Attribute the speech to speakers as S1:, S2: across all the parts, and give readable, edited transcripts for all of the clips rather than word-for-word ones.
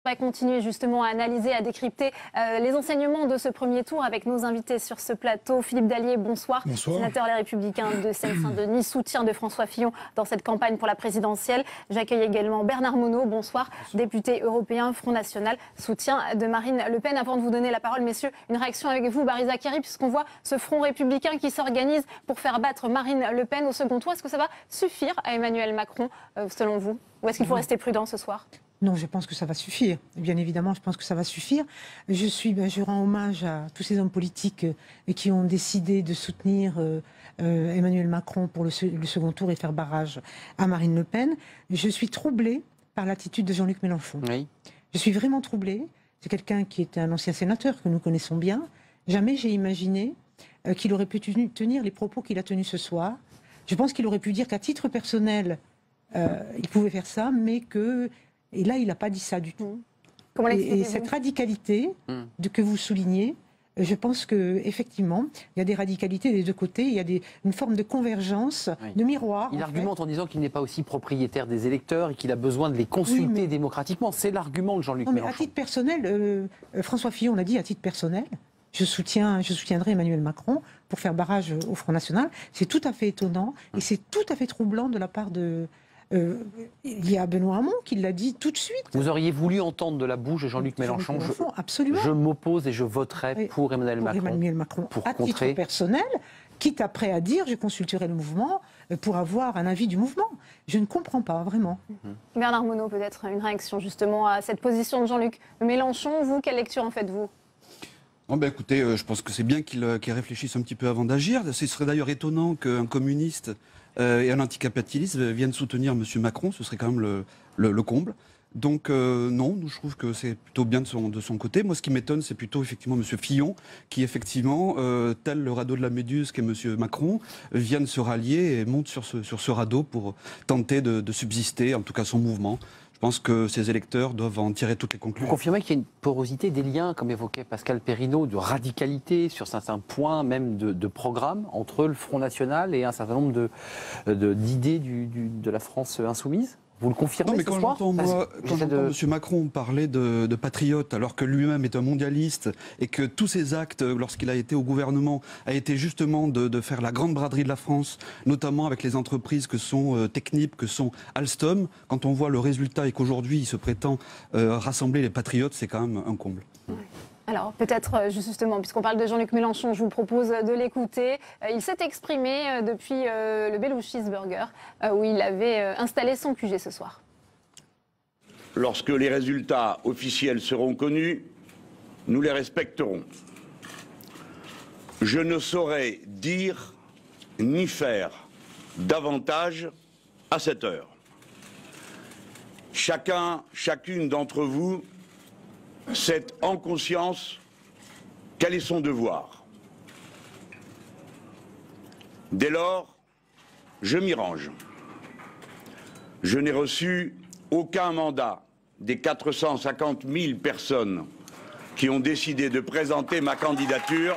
S1: On va continuer justement à analyser, à décrypter les enseignements de ce premier tour avec nos invités sur ce plateau. Philippe Dallier, bonsoir.
S2: Bonsoir.
S1: Sénateur Les Républicains de Seine-Saint-Denis, soutien de François Fillon dans cette campagne pour la présidentielle. J'accueille également Bernard Monod, bonsoir. Député européen, Front National, soutien de Marine Le Pen. Avant de vous donner la parole, messieurs, une réaction avec vous, Barry Zakhari, puisqu'on voit ce Front républicain qui s'organise pour faire battre Marine Le Pen au second tour. Est-ce que ça va suffire à Emmanuel Macron, selon vous? Ou est-ce qu'il faut rester prudent ce soir?
S3: Non, je pense que ça va suffire. Bien évidemment, je pense que ça va suffire. Je rends hommage à tous ces hommes politiques qui ont décidé de soutenir Emmanuel Macron pour le second tour et faire barrage à Marine Le Pen. Je suis troublée par l'attitude de Jean-Luc Mélenchon.
S4: Oui.
S3: Je suis vraiment troublée. C'est quelqu'un qui est un ancien sénateur que nous connaissons bien. Jamais j'ai imaginé qu'il aurait pu tenir les propos qu'il a tenus ce soir. Je pense qu'il aurait pu dire qu'à titre personnel, il pouvait faire ça, mais que... Et là, il n'a pas dit ça du tout.
S1: Comment
S3: et cette radicalité que vous soulignez, je pense qu'effectivement, il y a des radicalités des deux côtés, il y a une forme de convergence, de miroir.
S4: Il argumente en disant qu'il n'est pas aussi propriétaire des électeurs et qu'il a besoin de les consulter démocratiquement. C'est l'argument de Jean-Luc Mélenchon.
S3: Mais à titre personnel, François Fillon l'a dit, à titre personnel, je soutiendrai Emmanuel Macron pour faire barrage au Front National. C'est tout à fait étonnant et c'est tout à fait troublant de la part de... il y a Benoît Hamon qui l'a dit tout de suite.
S4: Vous auriez voulu entendre de la bouche de Jean-Luc Mélenchon,
S3: absolument.
S4: Je m'oppose et je voterai pour Emmanuel Macron.
S3: Pour à titre personnel, quitte après à dire je consulterai le mouvement pour avoir un avis du mouvement. Je ne comprends pas, vraiment.
S1: Bernard Monod, peut-être une réaction justement à cette position de Jean-Luc Mélenchon. Vous, quelle lecture en faites-vous?
S2: Écoutez, je pense que c'est bien qu'il réfléchisse un petit peu avant d'agir. Ce serait d'ailleurs étonnant qu'un communiste et un anticapitaliste viennent soutenir M. Macron. Ce serait quand même le comble. Donc non, je trouve que c'est plutôt bien de son côté. Moi, ce qui m'étonne, c'est plutôt effectivement M. Fillon, qui effectivement, tel le radeau de la Méduse qu'est M. Macron, vient de se rallier et monte sur ce radeau pour tenter de subsister, en tout cas son mouvement. Je pense que ces électeurs doivent en tirer toutes les conclusions.
S4: Vous confirmez qu'il y a une porosité des liens, comme évoquait Pascal Perrineau, de radicalité sur certains points, même de programme, entre le Front National et un certain nombre d'idées de la France insoumise? Vous le confirmez?
S2: Non, mais quand j'entends M. Macron parler de patriote, alors que lui-même est un mondialiste, et que tous ses actes, lorsqu'il a été au gouvernement, a été justement de faire la grande braderie de la France, notamment avec les entreprises que sont Technip, que sont Alstom, quand on voit le résultat et qu'aujourd'hui il se prétend rassembler les patriotes, c'est quand même un comble.
S1: Oui. Alors peut-être justement, puisqu'on parle de Jean-Luc Mélenchon, je vous propose de l'écouter. Il s'est exprimé depuis le Belou Cheeseburger, où il avait installé son QG ce soir.
S5: Lorsque les résultats officiels seront connus, nous les respecterons. Je ne saurais dire ni faire davantage à cette heure. Chacune d'entre vous sait en conscience quel est son devoir. Dès lors, je m'y range. Je n'ai reçu aucun mandat des 450 000 personnes qui ont décidé de présenter ma candidature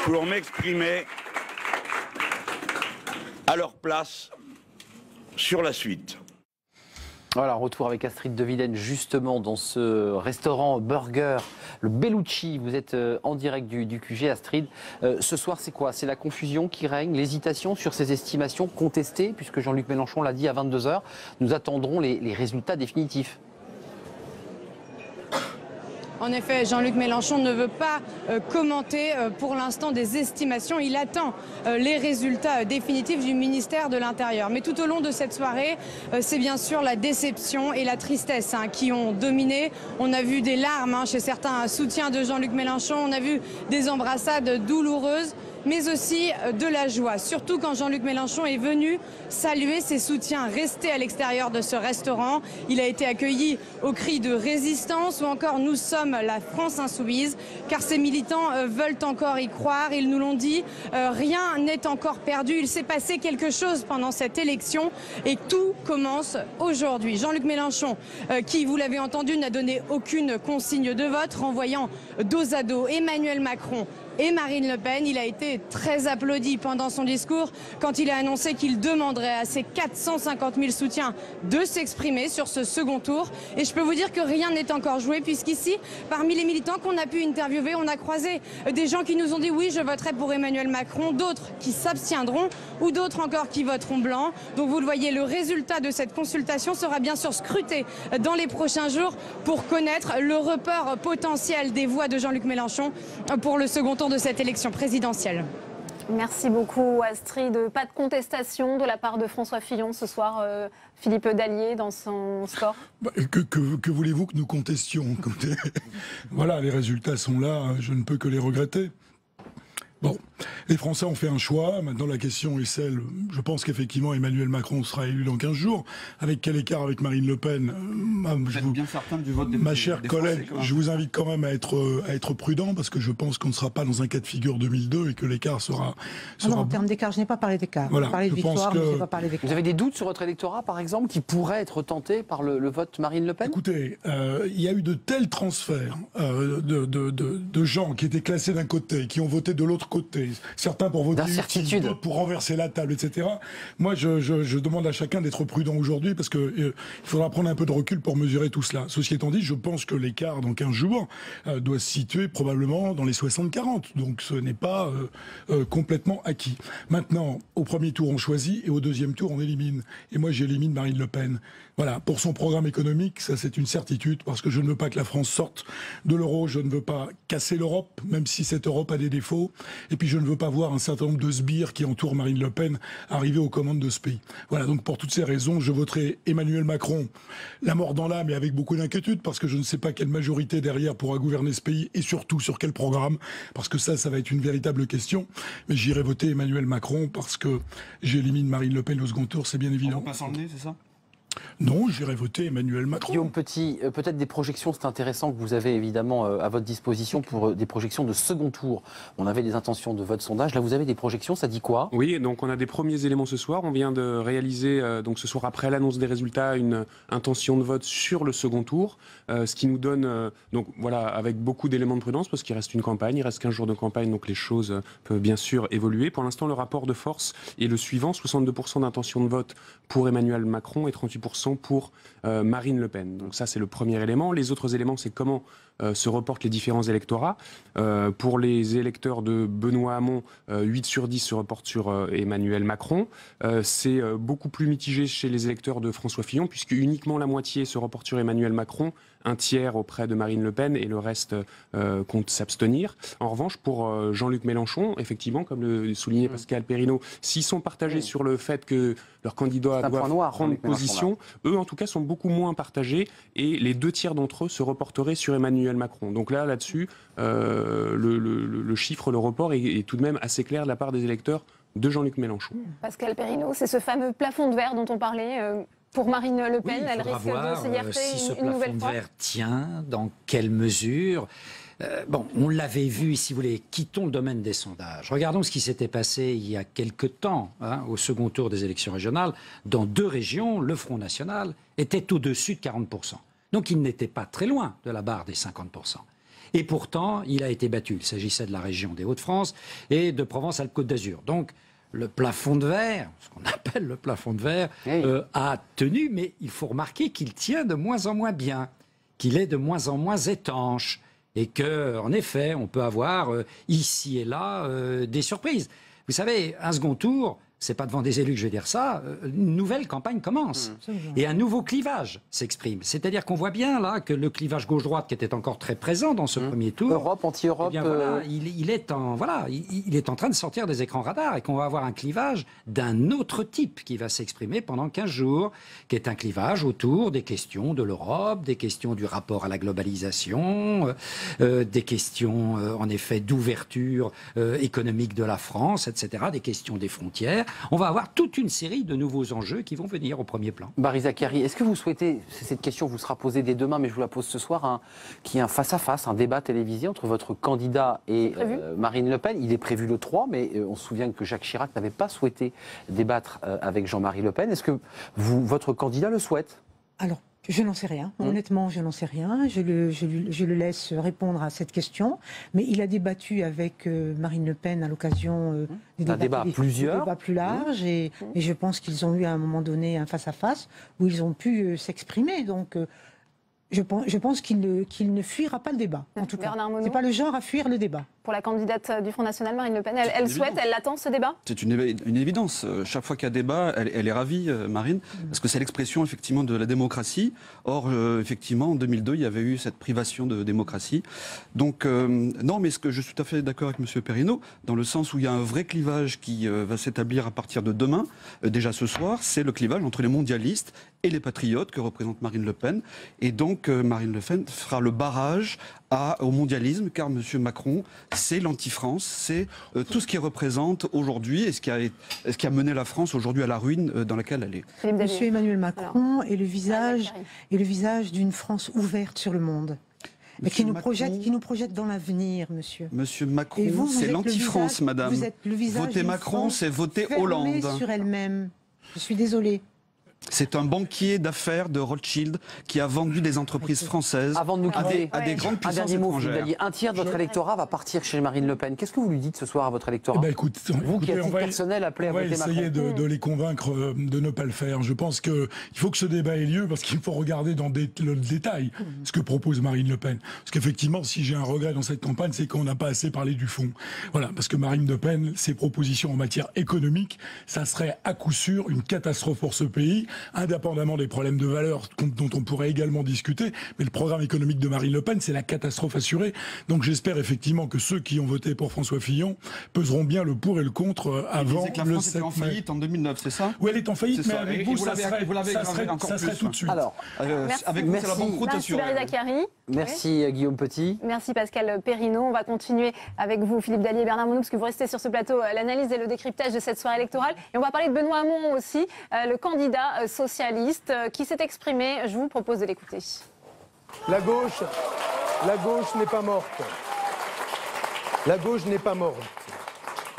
S5: pour m'exprimer à leur place sur la suite.
S4: Voilà, retour avec Astrid de Vilaine, justement, dans ce restaurant burger, le Bellucci. Vous êtes en direct du QG, Astrid. Ce soir, c'est quoi? C'est la confusion qui règne, l'hésitation sur ces estimations contestées, puisque Jean-Luc Mélenchon l'a dit à 22 h. Nous attendrons les résultats définitifs.
S6: En effet, Jean-Luc Mélenchon ne veut pas commenter pour l'instant des estimations. Il attend les résultats définitifs du ministère de l'Intérieur. Mais tout au long de cette soirée, c'est bien sûr la déception et la tristesse qui ont dominé. On a vu des larmes chez certains soutiens de Jean-Luc Mélenchon. On a vu des embrassades douloureuses, mais aussi de la joie. Surtout quand Jean-Luc Mélenchon est venu saluer ses soutiens restés à l'extérieur de ce restaurant. Il a été accueilli au cri de résistance ou encore nous sommes la France insoumise, car ces militants veulent encore y croire. Ils nous l'ont dit, rien n'est encore perdu. Il s'est passé quelque chose pendant cette élection et tout commence aujourd'hui. Jean-Luc Mélenchon, qui, vous l'avez entendu, n'a donné aucune consigne de vote, renvoyant dos à dos Emmanuel Macron et Marine Le Pen. Il a été très applaudi pendant son discours quand il a annoncé qu'il demanderait à ses 450 000 soutiens de s'exprimer sur ce second tour. Et je peux vous dire que rien n'est encore joué, puisqu'ici, parmi les militants qu'on a pu interviewer, on a croisé des gens qui nous ont dit oui, je voterai pour Emmanuel Macron, d'autres qui s'abstiendront ou d'autres encore qui voteront blanc. Donc vous le voyez, le résultat de cette consultation sera bien sûr scruté dans les prochains jours pour connaître le report potentiel des voix de Jean-Luc Mélenchon pour le second tour de cette élection présidentielle.
S1: Merci beaucoup Astrid. Pas de contestation de la part de François Fillon ce soir, Philippe Dallier dans son score.
S7: Que voulez-vous que nous contestions? Voilà, les résultats sont là, je ne peux que les regretter. Bon, les Français ont fait un choix. Maintenant, la question est celle, je pense qu'effectivement Emmanuel Macron sera élu dans 15 jours. Avec quel écart avec Marine Le Pen?
S2: Bien certain du vote
S7: ma chère collègue, je vous invite quand même à être prudent, parce que je pense qu'on ne sera pas dans un cas de figure 2002 et que l'écart sera...
S3: Non, en termes d'écart, je n'ai pas parlé d'écart.
S7: Voilà,
S3: J'ai parlé de victoire, mais je n'ai pas parlé d'écart.
S4: Vous avez des doutes sur votre électorat, par exemple, qui pourrait être tenté par le vote Marine Le Pen?
S7: Écoutez, il y a eu de tels transferts de gens qui étaient classés d'un côté, qui ont voté de l'autre côté, certains pour voter utile, d'autres pour renverser la table, etc. Moi, je demande à chacun d'être prudent aujourd'hui, parce que il faudra prendre un peu de recul pour mesurer tout cela. Ceci étant dit, je pense que l'écart dans 15 jours doit se situer probablement dans les 60-40. Donc ce n'est pas complètement acquis. Maintenant, au premier tour, on choisit, et au deuxième tour, on élimine. Et moi, j'élimine Marine Le Pen. Voilà, pour son programme économique, ça c'est une certitude, parce que je ne veux pas que la France sorte de l'euro, je ne veux pas casser l'Europe, même si cette Europe a des défauts, et puis je ne veux pas voir un certain nombre de sbires qui entourent Marine Le Pen arriver aux commandes de ce pays. Voilà, donc pour toutes ces raisons, je voterai Emmanuel Macron, la mort dans l'âme, et avec beaucoup d'inquiétude, parce que je ne sais pas quelle majorité derrière pourra gouverner ce pays, et surtout sur quel programme, parce que ça va être une véritable question, mais j'irai voter Emmanuel Macron, parce que j'élimine Marine Le Pen au second tour, c'est bien évident.
S2: On passe en le nez, c'est ça?
S7: Non, j'irai voter Emmanuel Macron.
S4: Guillaume Petit, peut-être des projections, c'est intéressant que vous avez évidemment à votre disposition pour des projections de second tour. On avait des intentions de vote sondage, là vous avez des projections, ça dit quoi?
S8: Oui, donc on a des premiers éléments ce soir. On vient de réaliser, donc ce soir après l'annonce des résultats, une intention de vote sur le second tour, ce qui nous donne, donc voilà, avec beaucoup d'éléments de prudence, parce qu'il reste une campagne, il reste 15 jours de campagne, donc les choses peuvent bien sûr évoluer. Pour l'instant, le rapport de force est le suivant, 62% d'intention de vote pour Emmanuel Macron et 38% pour Marine Le Pen. Donc ça, c'est le premier élément. Les autres éléments, c'est comment se reportent les différents électorats. Pour les électeurs de Benoît Hamon, 8 sur 10 se reportent sur Emmanuel Macron. C'est beaucoup plus mitigé chez les électeurs de François Fillon, puisque uniquement la moitié se reporte sur Emmanuel Macron, un tiers auprès de Marine Le Pen et le reste compte s'abstenir. En revanche, pour Jean-Luc Mélenchon, effectivement, comme le soulignait Pascal Perrineau, s'ils sont partagés sur le fait que leur candidat doit prendre position, eux en tout cas sont beaucoup moins partagés, et les 2 tiers d'entre eux se reporteraient sur Emmanuel Macron. Donc là-dessus, le chiffre, le report est tout de même assez clair de la part des électeurs de Jean-Luc Mélenchon.
S1: Pascal Perrineau, c'est ce fameux plafond de verre dont on parlait pour Marine Le Pen.
S9: Oui,
S1: elle risque de s'écarter
S9: si ce
S1: une nouvelle
S9: plafond
S1: fois.
S9: de verre tient, dans quelle mesure? Bon, on l'avait vu, si vous voulez, quittons le domaine des sondages. Regardons ce qui s'était passé il y a quelque temps, au second tour des élections régionales. Dans 2 régions, le Front National était au-dessus de 40%. Donc il n'était pas très loin de la barre des 50%. Et pourtant, il a été battu. Il s'agissait de la région des Hauts-de-France et de Provence-Alpes-Côte d'Azur. Donc, le plafond de verre, ce qu'on appelle le plafond de verre, a tenu, mais il faut remarquer qu'il tient de moins en moins bien, qu'il est de moins en moins étanche, et qu'en effet, on peut avoir ici et là des surprises. Vous savez, un second tour, c'est pas devant des élus que je vais dire ça, une nouvelle campagne commence. Et un nouveau clivage s'exprime. C'est-à-dire qu'on voit bien là que le clivage gauche-droite qui était encore très présent dans ce premier tour...
S4: Europe, anti-Europe...
S9: Eh bien, voilà, il est en train de sortir des écrans radars, et qu'on va avoir un clivage d'un autre type qui va s'exprimer pendant 15 jours, qui est un clivage autour des questions de l'Europe, des questions du rapport à la globalisation, des questions en effet d'ouverture économique de la France, etc., des questions des frontières. On va avoir toute une série de nouveaux enjeux qui vont venir au premier plan.
S4: Barry Zacharie, est-ce que vous souhaitez, cette question vous sera posée dès demain, mais je vous la pose ce soir, qu'il y ait un face-à-face, un débat télévisé entre votre candidat et Marine Le Pen? Il est prévu le 3, mais on se souvient que Jacques Chirac n'avait pas souhaité débattre avec Jean-Marie Le Pen. Est-ce que votre candidat le souhaite?
S3: Alors, Je n'en sais rien. Honnêtement, je n'en sais rien. Je le laisse répondre à cette question. Mais il a débattu avec Marine Le Pen à l'occasion des débats plus larges. Et je pense qu'ils ont eu à un moment donné un face-à-face où ils ont pu s'exprimer. Donc, je pense qu'il ne fuira pas le débat. En tout cas, ce n'est pas le genre à fuir le débat.
S1: Pour la candidate du Front National, Marine Le Pen, elle souhaite, elle attend ce débat?
S2: C'est une évidence. Chaque fois qu'il y a débat, elle est ravie, Marine, parce que c'est l'expression effectivement de la démocratie. Or, effectivement, en 2002, il y avait eu cette privation de démocratie. Donc, non, mais je suis tout à fait d'accord avec M. Perrineau, dans le sens où il y a un vrai clivage qui va s'établir à partir de demain, déjà ce soir, c'est le clivage entre les mondialistes et les patriotes que représente Marine Le Pen. Et donc, Marine Le Pen fera le barrage au mondialisme, car M. Macron, c'est l'anti-France, c'est tout ce qui représente aujourd'hui et ce qui a mené la France aujourd'hui à la ruine dans laquelle elle est.
S3: Monsieur Emmanuel Macron est le visage d'une France ouverte sur le monde. Mais qui nous projette dans l'avenir, monsieur.
S2: Monsieur Macron, c'est l'anti-France, madame.
S3: Vous êtes le visage
S2: voter Macron, c'est voter Hollande.
S3: Sur elle-même. Je suis désolée.
S2: C'est un banquier d'affaires de Rothschild qui a vendu des entreprises françaises
S4: à
S2: des grandes puissances étrangères.
S4: Un tiers de votre électorat va partir chez Marine Le Pen. Qu'est-ce que vous lui dites ce soir à votre électorat? Vous qui, à titre personnel, appelez à voter Macron.
S7: On va essayer de les convaincre de ne pas le faire. Je pense qu'il faut que ce débat ait lieu parce qu'il faut regarder dans le détail ce que propose Marine Le Pen. Parce qu'effectivement, si j'ai un regret dans cette campagne, c'est qu'on n'a pas assez parlé du fond. Voilà, parce que Marine Le Pen, ses propositions en matière économique, ça serait à coup sûr une catastrophe pour ce pays, indépendamment des problèmes de valeur dont on pourrait également discuter, mais le programme économique de Marine Le Pen, c'est la catastrophe assurée. Donc j'espère effectivement que ceux qui ont voté pour François Fillon peseront bien le pour et le contre avant
S2: que la France était en faillite en 2009, c'est ça?
S7: Oui, elle est en faillite, mais avec vous, ça serait tout de suite.
S2: Alors, avec vous, c'est la banqueroute assurée.
S4: Merci Guillaume Petit.
S1: Merci Pascal Perrineau. On va continuer avec vous, Philippe Dallier et Bernard Monod, parce que vous restez sur ce plateau, l'analyse et le décryptage de cette soirée électorale. Et on va parler de Benoît Hamon aussi, le candidat socialiste qui s'est exprimé. Je vous propose de l'écouter.
S10: La gauche n'est pas morte. La gauche n'est pas morte.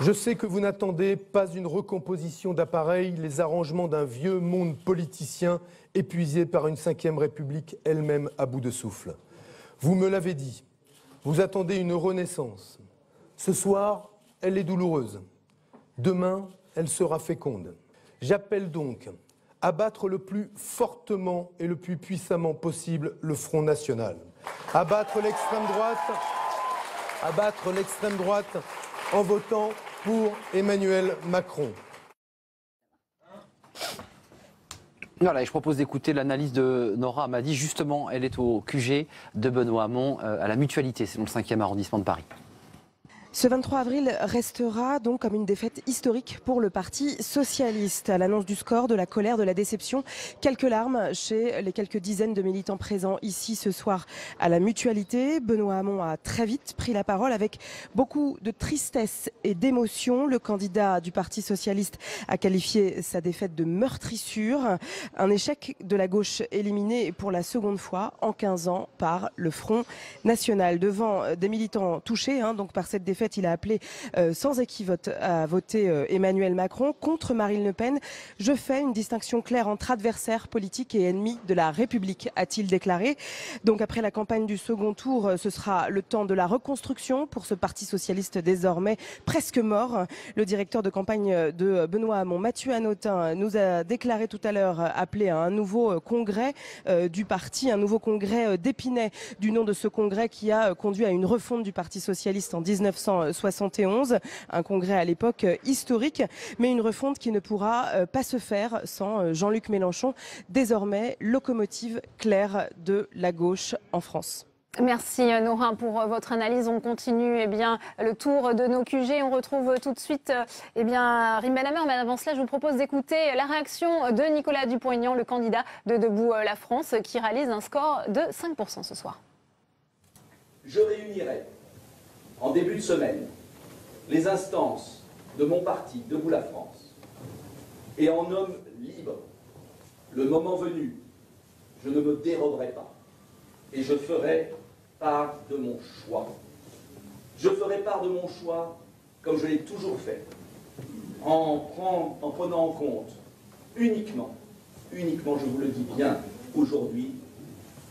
S10: Je sais que vous n'attendez pas une recomposition d'appareil, les arrangements d'un vieux monde politicien épuisé par une 5e République elle-même à bout de souffle. Vous me l'avez dit, vous attendez une renaissance. Ce soir, elle est douloureuse. Demain, elle sera féconde. J'appelle donc à battre le plus fortement et le plus puissamment possible le Front National. À battre l'extrême droite en votant pour Emmanuel Macron.
S4: Voilà, et je propose d'écouter l'analyse de Nora Amadi. Justement, elle est au QG de Benoît Hamon, à la Mutualité, c'est dans le 5e arrondissement de Paris.
S11: Ce 23 avril restera donc comme une défaite historique pour le Parti socialiste. À l'annonce du score, de la colère, de la déception, quelques larmes chez les quelques dizaines de militants présents ici ce soir à la Mutualité. Benoît Hamon a très vite pris la parole avec beaucoup de tristesse et d'émotion. Le candidat du Parti socialiste a qualifié sa défaite de meurtrissure. Un échec de la gauche éliminé pour la seconde fois en 15 ans par le Front National. Devant des militants touchés donc par cette défaite, il a appelé sans équivoque à voter Emmanuel Macron contre Marine Le Pen. Je fais une distinction claire entre adversaires politiques et ennemis de la République, a-t-il déclaré. Donc après la campagne du second tour, ce sera le temps de la reconstruction pour ce Parti socialiste désormais presque mort. Le directeur de campagne de Benoît Hamon, Mathieu Hanotin, nous a déclaré tout à l'heure appeler à un nouveau congrès du parti, un nouveau congrès d'Épinay, du nom de ce congrès qui a conduit à une refonte du Parti socialiste en 1971, un congrès à l'époque historique, mais une refonte qui ne pourra pas se faire sans Jean-Luc Mélenchon, désormais locomotive claire de la gauche en France.
S1: Merci Nora pour votre analyse. On continue le tour de nos QG. On retrouve tout de suite Rim Benhammer. Mais avant cela, je vous propose d'écouter la réaction de Nicolas Dupont-Aignan, le candidat de Debout la France, qui réalise un score de 5% ce soir.
S12: Je réunirai en début de semaine les instances de mon parti, Debout la France, et en homme libre, le moment venu, je ne me déroberai pas et je ferai part de mon choix. Je ferai part de mon choix comme je l'ai toujours fait, en prenant en compte uniquement, je vous le dis bien, aujourd'hui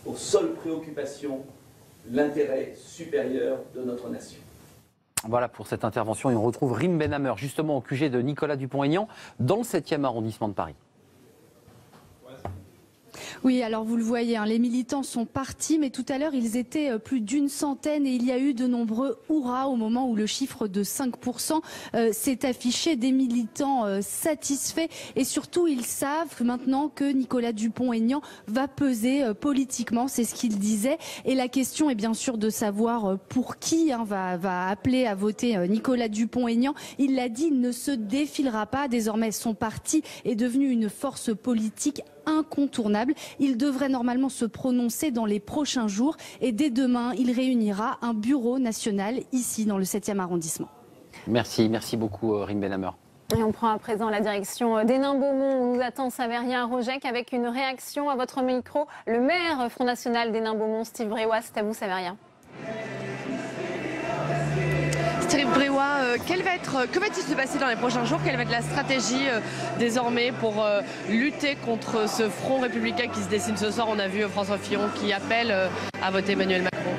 S12: pour seule préoccupation l'intérêt supérieur de notre nation.
S4: Voilà pour cette intervention et on retrouve Rim Benhammer justement au QG de Nicolas Dupont-Aignan dans le 7e arrondissement de Paris.
S13: Oui, alors vous le voyez, hein, les militants sont partis, mais tout à l'heure, ils étaient plus d'une centaine et il y a eu de nombreux hurrahs au moment où le chiffre de 5% s'est affiché, des militants satisfaits et surtout, ils savent maintenant que Nicolas Dupont-Aignan va peser politiquement, c'est ce qu'il disait. Et la question est bien sûr de savoir pour qui va appeler à voter Nicolas Dupont-Aignan. Il l'a dit, il ne se défilera pas. Désormais, son parti est devenu une force politique incontournable. Il devrait normalement se prononcer dans les prochains jours et dès demain, il réunira un bureau national ici dans le 7e arrondissement.
S4: Merci beaucoup Rim Benhammer.
S1: Et on prend à présent la direction d'Hénin-Beaumont où nous attend Saveria Rojek avec une réaction à votre micro. Le maire Front National d'Hénin-Beaumont, Steve Bréois, c'est à vous Saveria.
S14: Steve Bréois, que va-t-il se passer dans les prochains jours? Quelle va être la stratégie désormais pour lutter contre ce front républicain qui se dessine ce soir? On a vu François Fillon qui appelle à voter Emmanuel Macron.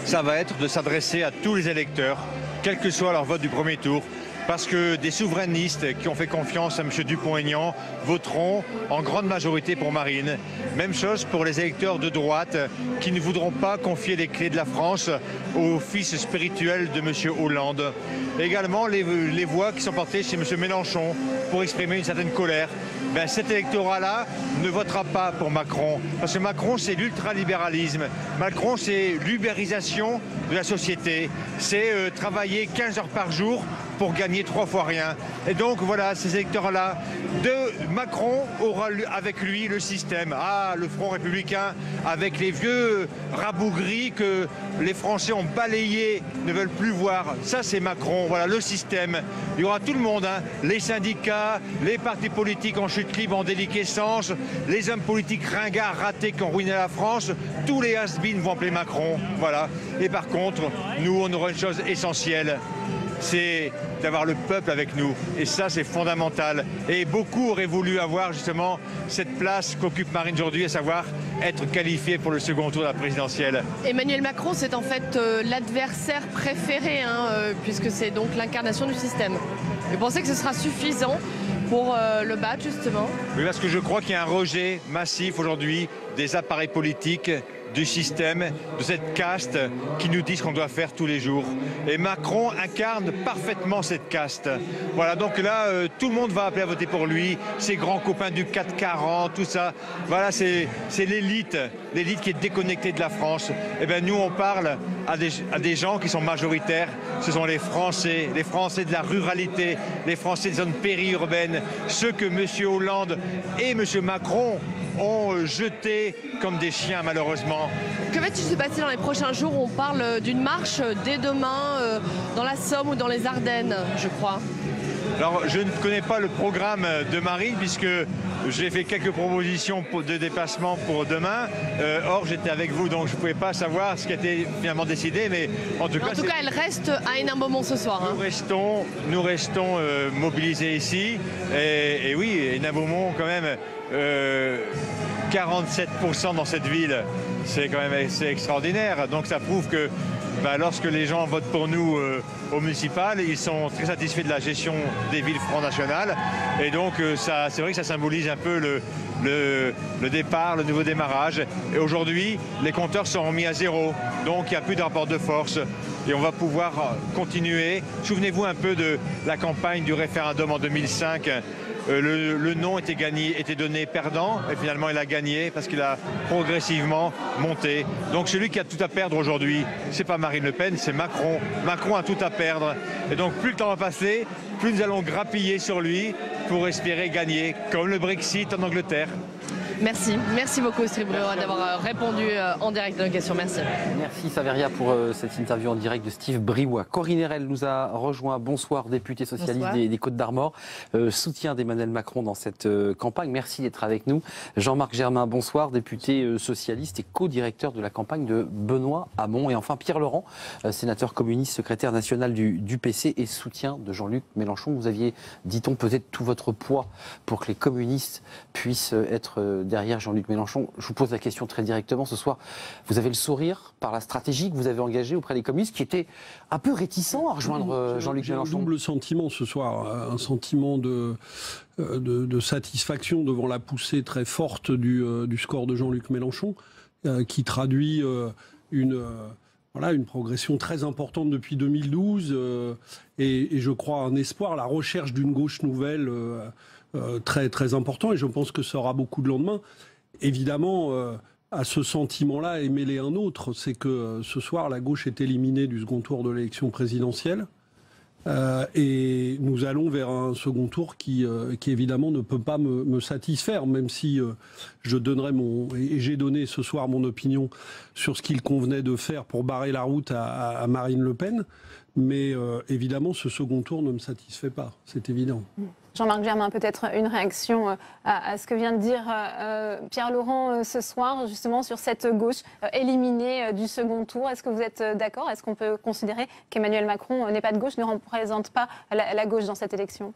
S15: Ça va être de s'adresser à tous les électeurs, quel que soit leur vote du premier tour. Parce que des souverainistes qui ont fait confiance à M. Dupont-Aignan voteront en grande majorité pour Marine. Même chose pour les électeurs de droite qui ne voudront pas confier les clés de la France au fils spirituel de M. Hollande. Également les voix qui sont portées chez M. Mélenchon pour exprimer une certaine colère. Ben, cet électorat-là ne votera pas pour Macron. Parce que Macron, c'est l'ultralibéralisme. Macron, c'est l'ubérisation de la société. C'est travailler 15 heures par jour pour gagner 3 fois rien. Et donc voilà, ces électeurs-là, Macron aura avec lui le système. Ah, le Front républicain, avec les vieux rabougris que les Français ont balayés, ne veulent plus voir. Ça, c'est Macron. Voilà, le système. Il y aura tout le monde, hein. Les syndicats, les partis politiques en chute libre, en déliquescence, les hommes politiques ringards, ratés qui ont ruiné la France. Tous les has-beens vont appeler Macron. Voilà. Et par contre, nous, on aura une chose essentielle. C'est d'avoir le peuple avec nous. Et ça, c'est fondamental. Et beaucoup auraient voulu avoir justement cette place qu'occupe Marine aujourd'hui, à savoir être qualifié pour le second tour de la présidentielle.
S14: Emmanuel Macron, c'est en fait l'adversaire préféré, puisque c'est donc l'incarnation du système. Vous pensez que ce sera suffisant pour le battre, justement?
S15: Oui, parce que je crois qu'il y a un rejet massif aujourd'hui des appareils politiques, du système, de cette caste qui nous dit ce qu'on doit faire tous les jours. Et Macron incarne parfaitement cette caste. Voilà, donc là, tout le monde va appeler à voter pour lui, ses grands copains du 440, tout ça. Voilà, c'est l'élite qui est déconnectée de la France. Et bien nous, on parle à des gens qui sont majoritaires. Ce sont les Français de la ruralité, les Français des zones périurbaines, ceux que M. Hollande et M. Macron ont jetés comme des chiens, malheureusement.
S14: Que va-t-il se passer dans les prochains jours? On parle d'une marche dès demain dans la Somme ou dans les Ardennes, je crois.
S15: Alors, je ne connais pas le programme de Marine puisque j'ai fait quelques propositions de déplacement pour demain. Or, j'étais avec vous, donc je ne pouvais pas savoir ce qui a été finalement décidé. Mais en tout cas,
S14: elle reste à Hénin-Beaumont ce soir.
S15: Nous restons mobilisés ici. Et oui, Hénin-Beaumont, quand même, 47% dans cette ville, c'est quand même assez extraordinaire. Donc ça prouve que lorsque les gens votent pour nous au municipal, ils sont très satisfaits de la gestion des villes Front National. Et donc c'est vrai que ça symbolise un peu le départ, le nouveau démarrage. Et aujourd'hui, les compteurs sont remis à zéro. Donc il n'y a plus de rapport de force. Et on va pouvoir continuer. Souvenez-vous un peu de la campagne du référendum en 2005. Le non était donné perdant et finalement il a gagné parce qu'il a progressivement monté. Donc celui qui a tout à perdre aujourd'hui, c'est pas Marine Le Pen, c'est Macron. Macron a tout à perdre et donc plus le temps va passer, plus nous allons grappiller sur lui pour espérer gagner, comme le Brexit en Angleterre.
S14: Merci beaucoup Steve Bréois d'avoir répondu en direct à nos questions. Merci.
S4: Merci Saveria pour cette interview en direct de Steve Bréois. Corinne Herel nous a rejoint. Bonsoir, député socialiste des Côtes-d'Armor. Soutien d'Emmanuel Macron dans cette campagne. Merci d'être avec nous. Jean-Marc Germain, bonsoir, député socialiste et co-directeur de la campagne de Benoît Hamon. Et enfin Pierre Laurent, sénateur communiste, secrétaire national du PC et soutien de Jean-Luc Mélenchon. Vous aviez, dit-on, pesé tout votre poids pour que les communistes puissent être derrière Jean-Luc Mélenchon. Je vous pose la question très directement ce soir. Vous avez le sourire par la stratégie que vous avez engagée auprès des communistes qui étaient un peu réticents à rejoindre Jean-Luc Mélenchon.
S16: J'ai un double sentiment ce soir, un sentiment de satisfaction devant la poussée très forte du score de Jean-Luc Mélenchon, qui traduit une progression très importante depuis 2012 et je crois un espoir, la recherche d'une gauche nouvelle très, très important, et je pense que ça aura beaucoup de lendemain. Évidemment, à ce sentiment-là est mêlé un autre, c'est que ce soir, la gauche est éliminée du second tour de l'élection présidentielle. Et nous allons vers un second tour qui évidemment ne peut pas me satisfaire, même si je donnerai et j'ai donné ce soir mon opinion sur ce qu'il convenait de faire pour barrer la route à Marine Le Pen. Mais évidemment, ce second tour ne me satisfait pas, c'est évident.
S1: Jean-Marc Germain, peut-être une réaction à ce que vient de dire Pierre Laurent ce soir, justement sur cette gauche éliminée du second tour. Est-ce que vous êtes d'accord? Est-ce qu'on peut considérer qu'Emmanuel Macron n'est pas de gauche, ne représente pas la gauche dans cette élection?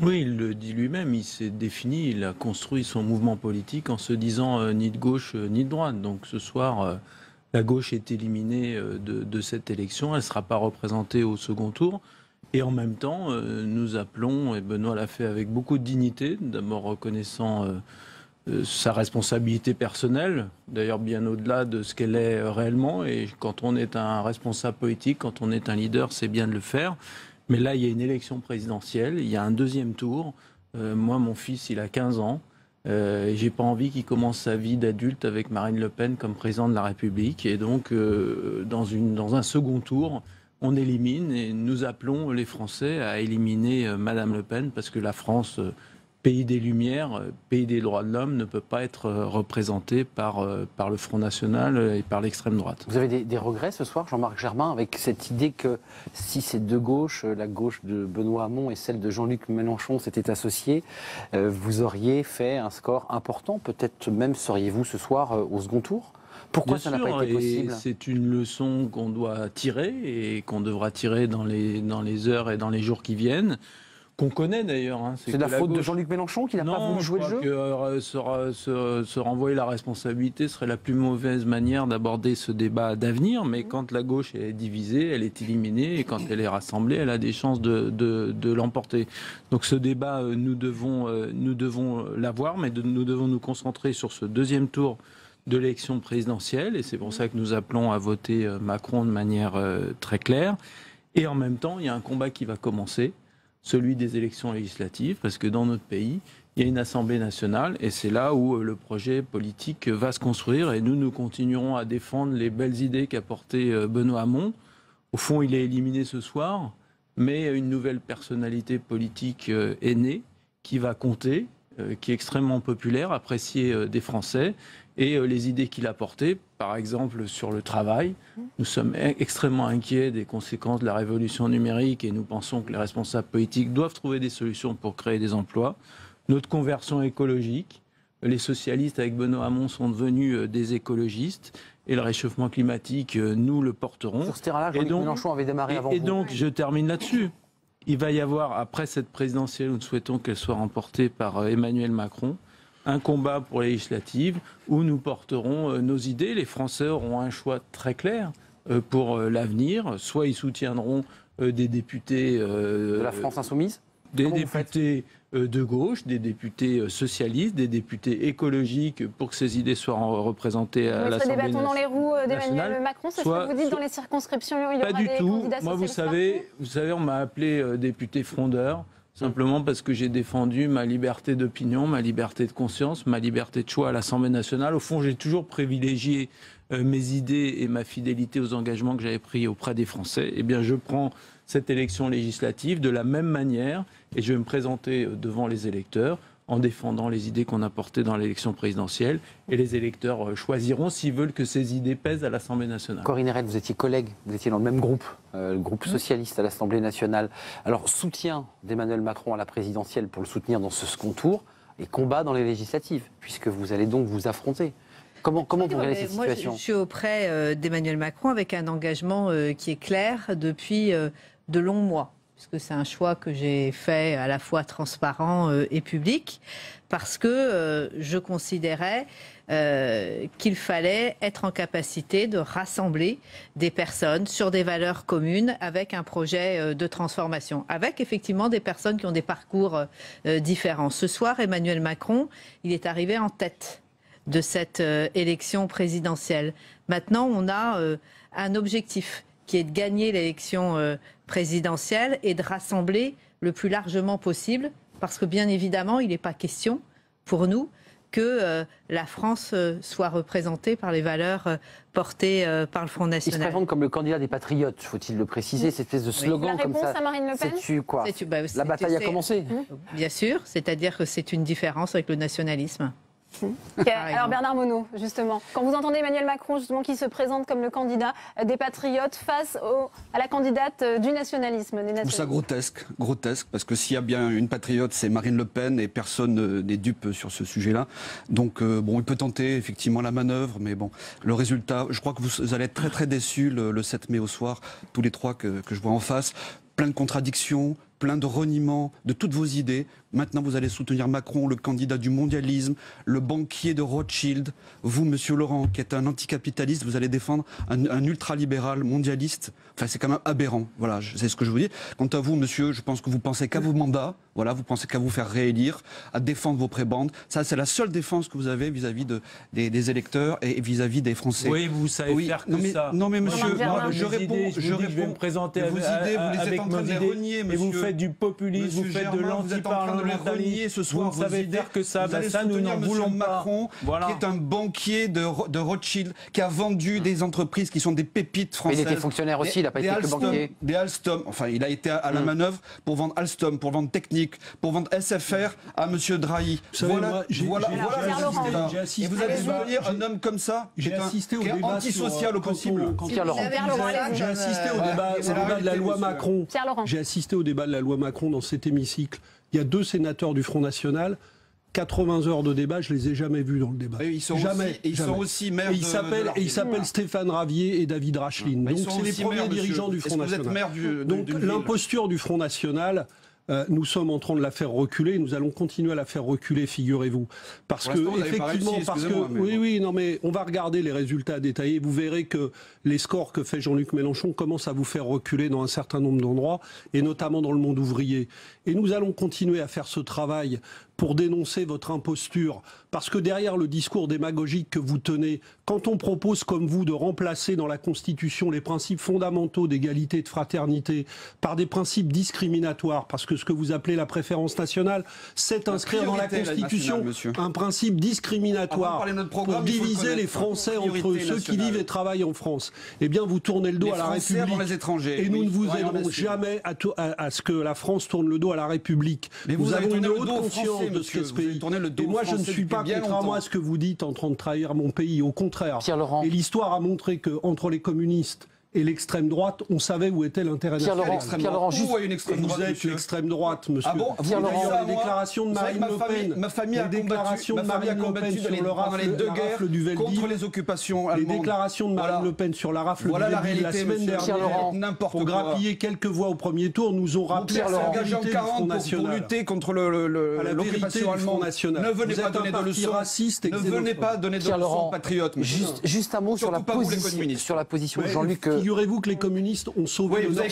S17: Oui, il le dit lui-même, il s'est défini, il a construit son mouvement politique en se disant ni de gauche ni de droite. Donc ce soir, la gauche est éliminée de cette élection, elle ne sera pas représentée au second tour. Et en même temps, nous appelons, et Benoît l'a fait avec beaucoup de dignité, d'abord reconnaissant sa responsabilité personnelle, d'ailleurs bien au-delà de ce qu'elle est réellement. Et quand on est un responsable politique, quand on est un leader, c'est bien de le faire. Mais là, il y a une élection présidentielle, il y a un deuxième tour. Moi, mon fils, il a 15 ans. Et j'ai pas envie qu'il commence sa vie d'adulte avec Marine Le Pen comme président de la République. Et donc, dans un second tour, on élimine, et nous appelons les Français à éliminer Madame Le Pen, parce que la France, pays des Lumières, pays des droits de l'homme, ne peut pas être représentée par le Front National et par l'extrême droite.
S4: Vous avez des regrets ce soir, Jean-Marc Germain, avec cette idée que si ces deux gauches, la gauche de Benoît Hamon et celle de Jean-Luc Mélenchon, s'étaient associées, vous auriez fait un score important, peut-être même seriez-vous ce soir au second tour? Pourquoi ça n'a pas été possible?
S17: C'est une leçon qu'on doit tirer et qu'on devra tirer dans les heures et dans les jours qui viennent, qu'on connaît d'ailleurs. Hein.
S4: C'est de la faute de Jean-Luc Mélenchon qui n'a pas voulu jouer le jeu?
S17: Que se renvoyer la responsabilité serait la plus mauvaise manière d'aborder ce débat d'avenir, mais quand la gauche est divisée, elle est éliminée, et quand elle est rassemblée, elle a des chances de l'emporter. Donc ce débat, nous devons l'avoir, mais nous devons nous concentrer sur ce deuxième tour de l'élection présidentielle, et c'est pour ça que nous appelons à voter Macron de manière très claire. Et en même temps, il y a un combat qui va commencer, celui des élections législatives, parce que dans notre pays, il y a une Assemblée nationale, et c'est là où le projet politique va se construire, et nous continuerons à défendre les belles idées qu'a portées Benoît Hamon. Au fond, il est éliminé ce soir, mais une nouvelle personnalité politique est née, qui va compter, qui est extrêmement populaire, appréciée des Français. Et les idées qu'il a portées, par exemple sur le travail, nous sommes extrêmement inquiets des conséquences de la révolution numérique, et nous pensons que les responsables politiques doivent trouver des solutions pour créer des emplois. Notre conversion écologique, les socialistes avec Benoît Hamon sont devenus des écologistes, et le réchauffement climatique, nous le porterons.
S4: Sur ce terrain-là, Jean-Luc Mélenchon avait démarré avant vous.
S17: Et donc, je termine là-dessus. Il va y avoir, après cette présidentielle, nous souhaitons qu'elle soit remportée par Emmanuel Macron, un combat pour les législatives où nous porterons nos idées. Les Français auront un choix très clair pour l'avenir. Soit ils soutiendront des députés
S4: de la France insoumise,
S17: des députés de gauche, des députés socialistes, des députés écologiques, pour que ces idées soient représentées à l'Assemblée nationale.
S1: Des bâtons dans les roues d'Emmanuel Macron, c'est ce que vous dites dans les circonscriptions, il y aura des candidats socialistes?
S17: Moi, vous savez, on m'a appelé député frondeur. Simplement parce que j'ai défendu ma liberté d'opinion, ma liberté de conscience, ma liberté de choix à l'Assemblée nationale. Au fond, j'ai toujours privilégié mes idées et ma fidélité aux engagements que j'avais pris auprès des Français. Eh bien, je prends cette élection législative de la même manière, et je vais me présenter devant les électeurs en défendant les idées qu'on a portées dans l'élection présidentielle, et les électeurs choisiront s'ils veulent que ces idées pèsent à l'Assemblée nationale.
S4: Corinne Herel, vous étiez collègue, vous étiez dans le même groupe, le groupe socialiste à l'Assemblée nationale. Alors, soutien d'Emmanuel Macron à la présidentielle pour le soutenir dans ce second tour, et combat dans les législatives, puisque vous allez donc vous affronter. Comment vous regardez cette situation?
S18: Moi, je suis auprès d'Emmanuel Macron avec un engagement qui est clair depuis de longs mois. puisque c'est un choix que j'ai fait à la fois transparent et public, parce que je considérais qu'il fallait être en capacité de rassembler des personnes sur des valeurs communes avec un projet de transformation, avec effectivement des personnes qui ont des parcours différents. Ce soir, Emmanuel Macron, il est arrivé en tête de cette élection présidentielle. Maintenant, on a un objectif qui est de gagner l'élection présidentielle et de rassembler le plus largement possible, parce que bien évidemment, il n'est pas question pour nous que la France soit représentée par les valeurs portées par le Front National.
S4: Il se présente comme le candidat des patriotes, faut-il le préciser, cette espèce de slogan comme ça.
S1: La réponse à Marine Le Pen,
S4: c'est quoi? La bataille a commencé.
S18: Bien sûr, c'est-à-dire que c'est une différence avec le nationalisme.
S1: Alors Bernard Monod, justement, quand vous entendez Emmanuel Macron justement qui se présente comme le candidat des patriotes face à la candidate du nationalisme, des nationalistes.
S2: Ça grotesque, parce que s'il y a bien une patriote, c'est Marine Le Pen et personne n'est dupe sur ce sujet-là. Donc bon, il peut tenter effectivement la manœuvre, mais bon, le résultat, je crois que vous allez être très très déçus le 7 mai au soir, tous les trois que je vois en face. Plein de contradictions, plein de reniements de toutes vos idées. Maintenant, vous allez soutenir Macron, le candidat du mondialisme, le banquier de Rothschild. Vous, Monsieur Laurent, qui êtes un anticapitaliste, vous allez défendre un ultralibéral mondialiste. Enfin, c'est quand même aberrant. Voilà, c'est ce que je vous dis. Quant à vous, monsieur, je pense que vous pensez qu'à vos mandats. Voilà, vous pensez qu'à vous faire réélire, à défendre vos prébendes. Ça, c'est la seule défense que vous avez vis-à-vis des électeurs et vis-à-vis des Français.
S17: Oui, vous savez faire que ça.
S2: Non, mais monsieur,
S17: moi,
S2: je réponds.
S17: Je vais me présenter
S2: vos idées, vous les êtes en train de les renier, monsieur.
S17: Et vous faites du populisme, vous faites de l'antiparlementarisme.
S2: Ce soir,
S17: vous savez faire que ça.
S2: Vous allez
S17: ça, nous n'en voulons pas.
S2: Macron, qui est un banquier de Rothschild, qui a vendu des entreprises qui sont des pépites françaises.
S4: Il était fonctionnaire aussi, il n'a pas été que banquier.
S2: Des Alstom, enfin, il a été à la manœuvre pour vendre Alstom, pour vendre Technique, pour vendre SFR à Monsieur Drahi. Voilà. Et vous allez soutenir un homme comme ça, qui est antisocial au possible.
S16: J'ai assisté au débat de la loi Macron. J'ai assisté au débat de la loi Macron dans cet hémicycle. Il y a 2 sénateurs du Front National. 80 heures de débat, je les ai jamais vus dans le débat.
S2: Ils sont aussi maires
S16: de ils s'appellent Stéphane Ravier et David Rachlin. Donc c'est les premiers dirigeants du Front National. Donc l'imposture du Front National, nous sommes en train de la faire reculer. Nous allons continuer à la faire reculer, figurez-vous, parce que effectivement, non mais on va regarder les résultats détaillés. Vous verrez que les scores que fait Jean-Luc Mélenchon commencent à vous faire reculer dans un certain nombre d'endroits, et notamment dans le monde ouvrier. Et nous allons continuer à faire ce travail pour dénoncer votre imposture. Parce que derrière le discours démagogique que vous tenez, quand on propose comme vous de remplacer dans la Constitution les principes fondamentaux d'égalité et de fraternité par des principes discriminatoires, parce que ce que vous appelez la préférence nationale, c'est inscrire dans la Constitution un principe discriminatoire pour diviser les Français entre eux, ceux qui vivent et travaillent en France. Eh bien, vous tournez le dos à la République. Et nous ne vous aiderons jamais à ce que la France tourne le dos à la République. Nous avons une haute conscience de ce qu'est ce pays. Et moi, je ne suis pas, contrairement à ce que vous dites, en train de trahir mon pays. Au contraire. Et l'histoire a montré qu'entre les communistes et l'extrême droite, on savait où était l'intérêt national.
S2: Pierre-Laurent, vous
S16: êtes l'extrême droite, monsieur.
S2: Ah bon,
S16: les déclarations de Marine Le Pen,
S2: ma famille a combattu pendant les 2 guerres contre les occupations allemandes.
S16: Les déclarations de Marine Le Pen sur la rafle du Veldiv la semaine dernière, pour grappiller quelques voix au premier tour, nous ont rappelé à la vérité du Front National.
S2: Pour lutter contre l'occupation allemande. Ne venez pas donner de leçons racistes. Ne venez pas donner de leçons patriotes.
S4: Juste un mot sur la position de Jean-Luc.
S16: Figurez-vous que les communistes ont sauvé
S2: vous avez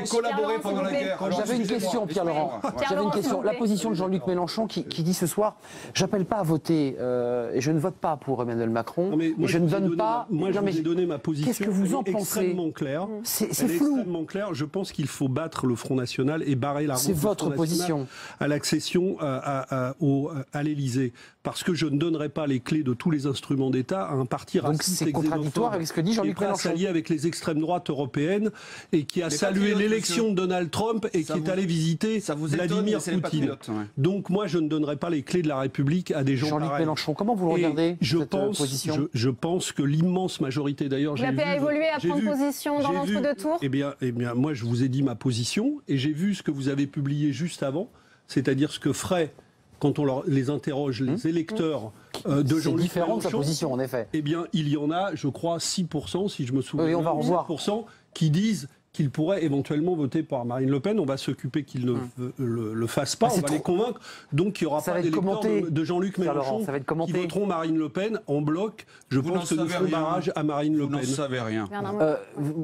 S2: collaboré pendant la guerre.
S4: J'avais une question, Pierre-Laurent. J'avais une question. La position de Jean-Luc Mélenchon qui dit ce soir, j'appelle pas à voter et je ne vote pas pour Emmanuel Macron.
S16: Mais je ne donne pas. Moi, je vous ai donné ma position.
S4: Qu'est-ce que vous en pensez?
S16: Extrêmement clair.
S4: C'est flou.
S16: Extrêmement clair. Je pense qu'il faut battre le Front National et barrer la route.
S4: C'est votre position
S16: à l'accession à l'Élysée, parce que je ne donnerai pas les clés de tous les instruments d'État à un parti raciste.
S4: Donc c'est contradictoire avec ce que dit Jean-Luc Mélenchon.
S16: Avec les extrêmes droites européennes et qui a salué l'élection de Donald Trump et qui est allé visiter Vladimir Poutine. Donc moi, je ne donnerai pas les clés de la République à des gens pareils.
S4: Jean-Luc Mélenchon, comment vous le regardez, cette position ?
S16: Je pense que l'immense majorité, d'ailleurs...
S1: Vous l'avez évolué à prendre position dans l'entre-deux tours ?
S16: Eh bien, moi, je vous ai dit ma position et j'ai vu ce que vous avez publié juste avant, c'est-à-dire ce que ferait, quand on les interroge, les électeurs de Jean-Luc Mélenchon.
S4: C'est différent de sa position, en effet.
S16: Eh bien, il y en a, je crois, 6%, si je me souviens,
S4: on va revoir.
S16: 6% qui disent qu'ils pourraient éventuellement voter pour Marine Le Pen. On va s'occuper qu'ils ne le fassent pas, on va les convaincre. Donc il n'y aura pas d'électeurs de Jean-Luc Mélenchon qui voteront Marine Le Pen en bloc. Je pense que nous ferons barrage à Marine Le Pen.
S2: Vous n'en savez rien.